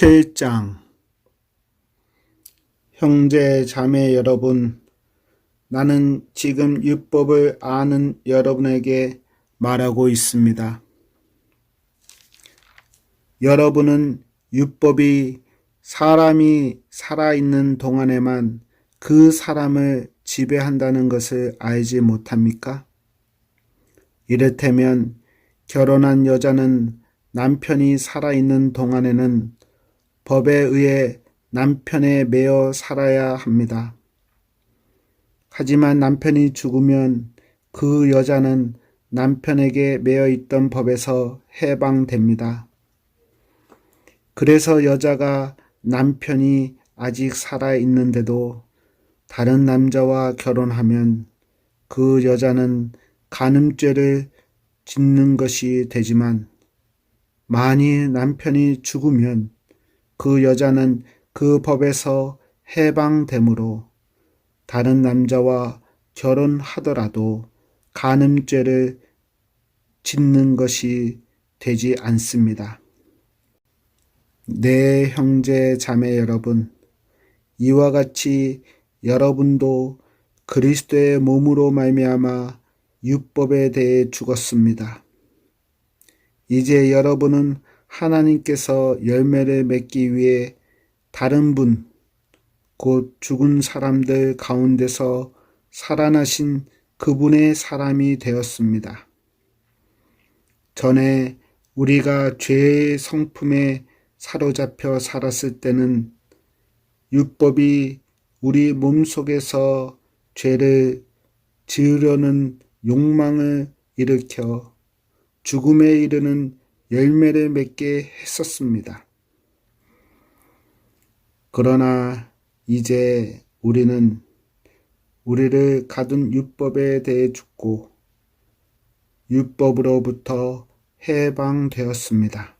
7장. 형제 자매 여러분, 나는 지금 율법을 아는 여러분에게 말하고 있습니다. 여러분은 율법이 사람이 살아있는 동안에만 그 사람을 지배한다는 것을 알지 못합니까? 이를테면 결혼한 여자는 남편이 살아있는 동안에는 법에 의해 남편에 매여 살아야 합니다. 하지만 남편이 죽으면 그 여자는 남편에게 매여 있던 법에서 해방됩니다. 그래서 여자가 남편이 아직 살아있는데도 다른 남자와 결혼하면 그 여자는 간음죄를 짓는 것이 되지만, 만일 남편이 죽으면 그 여자는 그 법에서 해방되므로 다른 남자와 결혼하더라도 간음죄를 짓는 것이 되지 않습니다. 네, 형제 자매 여러분, 이와 같이 여러분도 그리스도의 몸으로 말미암아 율법에 대해 죽었습니다. 이제 여러분은 하나님께서 열매를 맺기 위해 다른 분, 곧 죽은 사람들 가운데서 살아나신 그분의 사람이 되었습니다. 전에 우리가 죄의 성품에 사로잡혀 살았을 때는 율법이 우리 몸속에서 죄를 지으려는 욕망을 일으켜 죽음에 이르는 열매를 맺게 했었습니다. 그러나 이제 우리는 우리를 가둔 율법에 대해 죽고 율법으로부터 해방되었습니다.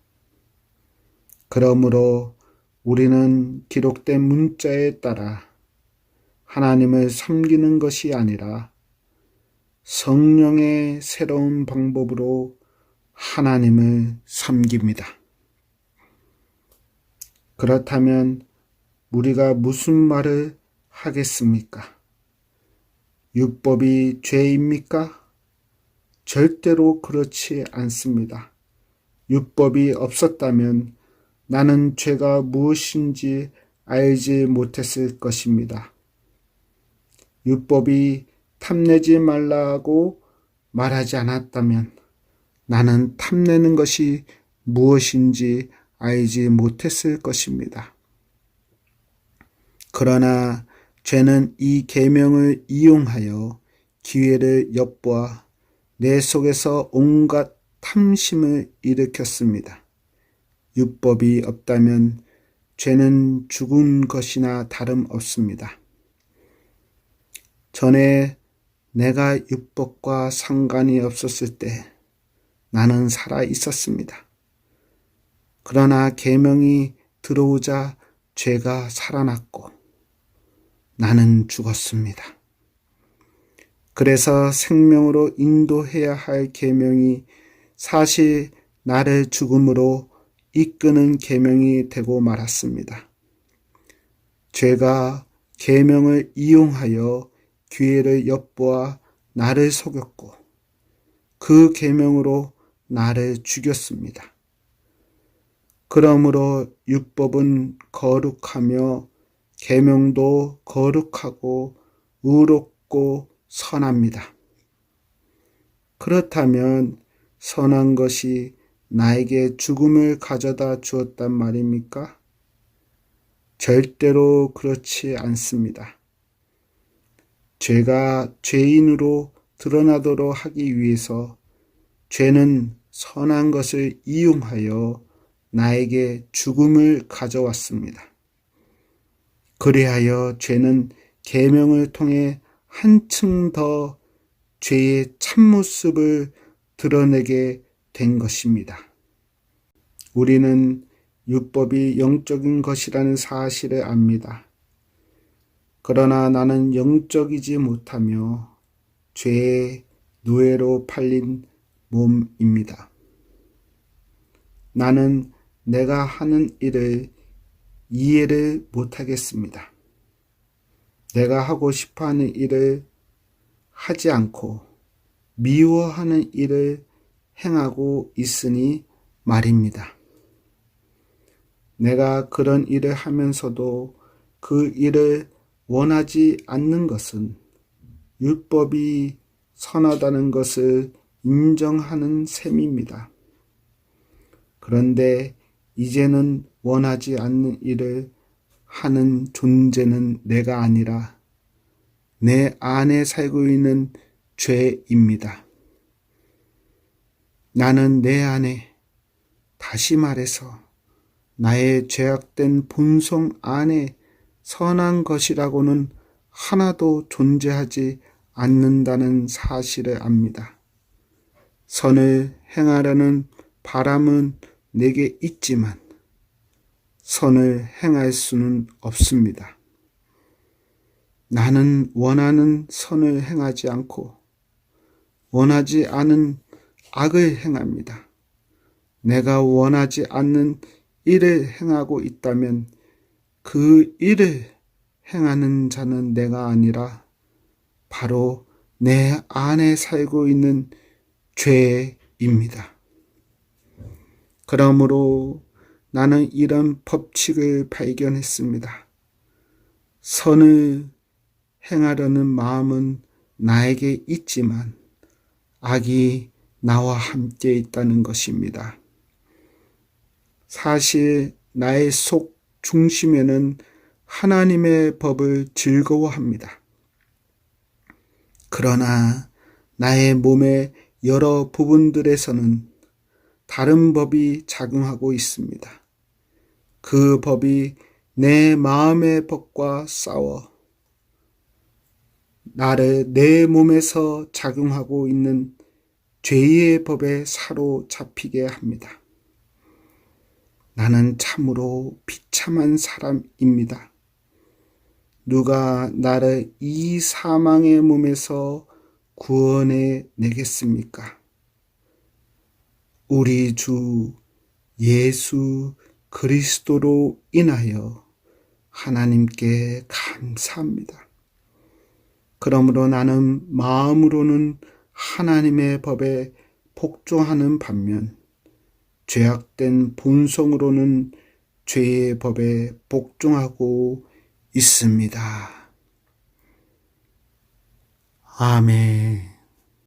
그러므로 우리는 기록된 문자에 따라 하나님을 섬기는 것이 아니라 성령의 새로운 방법으로 하나님을 섬깁니다. 그렇다면 우리가 무슨 말을 하겠습니까? 율법이 죄입니까? 절대로 그렇지 않습니다. 율법이 없었다면 나는 죄가 무엇인지 알지 못했을 것입니다. 율법이 탐내지 말라고 말하지 않았다면 나는 탐내는 것이 무엇인지 알지 못했을 것입니다. 그러나 죄는 이 계명을 이용하여 기회를 엿보아 내 속에서 온갖 탐심을 일으켰습니다. 율법이 없다면 죄는 죽은 것이나 다름없습니다. 전에 내가 율법과 상관이 없었을 때 나는 살아 있었습니다. 그러나 계명이 들어오자 죄가 살아났고 나는 죽었습니다. 그래서 생명으로 인도해야 할 계명이 사실 나를 죽음으로 이끄는 계명이 되고 말았습니다. 죄가 계명을 이용하여 기회를 엿보아 나를 속였고 그 계명으로 나를 죽였습니다. 그러므로 율법은 거룩하며 계명도 거룩하고 의롭고 선합니다. 그렇다면 선한 것이 나에게 죽음을 가져다 주었단 말입니까? 절대로 그렇지 않습니다. 죄가 죄인으로 드러나도록 하기 위해서 죄는 선한 것을 이용하여 나에게 죽음을 가져왔습니다. 그리하여 죄는 계명을 통해 한층 더 죄의 참모습을 드러내게 된 것입니다. 우리는 율법이 영적인 것이라는 사실을 압니다. 그러나 나는 영적이지 못하며 죄의 노예로 팔린 몸입니다. 나는 내가 하는 일을 이해를 못하겠습니다. 내가 하고 싶어하는 일을 하지 않고 미워하는 일을 행하고 있으니 말입니다. 내가 그런 일을 하면서도 그 일을 원하지 않는 것은 율법이 선하다는 것을 인정하는 셈입니다. 그런데 이제는 원하지 않는 일을 하는 존재는 내가 아니라 내 안에 살고 있는 죄입니다. 나는 내 안에, 다시 말해서 나의 죄악된 본성 안에 선한 것이라고는 하나도 존재하지 않는다는 사실을 압니다. 선을 행하려는 바람은 내게 있지만 선을 행할 수는 없습니다. 나는 원하는 선을 행하지 않고 원하지 않은 악을 행합니다. 내가 원하지 않는 일을 행하고 있다면 그 일을 행하는 자는 내가 아니라 바로 내 안에 살고 있는 죄입니다. 그러므로 나는 이런 법칙을 발견했습니다. 선을 행하려는 마음은 나에게 있지만 악이 나와 함께 있다는 것입니다. 사실 나의 속 중심에는 하나님의 법을 즐거워합니다. 그러나 나의 몸의 여러 부분들에서는 다른 법이 작용하고 있습니다. 그 법이 내 마음의 법과 싸워 나를 내 몸에서 작용하고 있는 죄의 법에 사로잡히게 합니다. 나는 참으로 비참한 사람입니다. 누가 나를 이 사망의 몸에서 구원해 내겠습니까? 우리 주 예수 그리스도로 인하여 하나님께 감사합니다. 그러므로 나는 마음으로는 하나님의 법에 복종하는 반면 죄악된 본성으로는 죄의 법에 복종하고 있습니다. 아멘.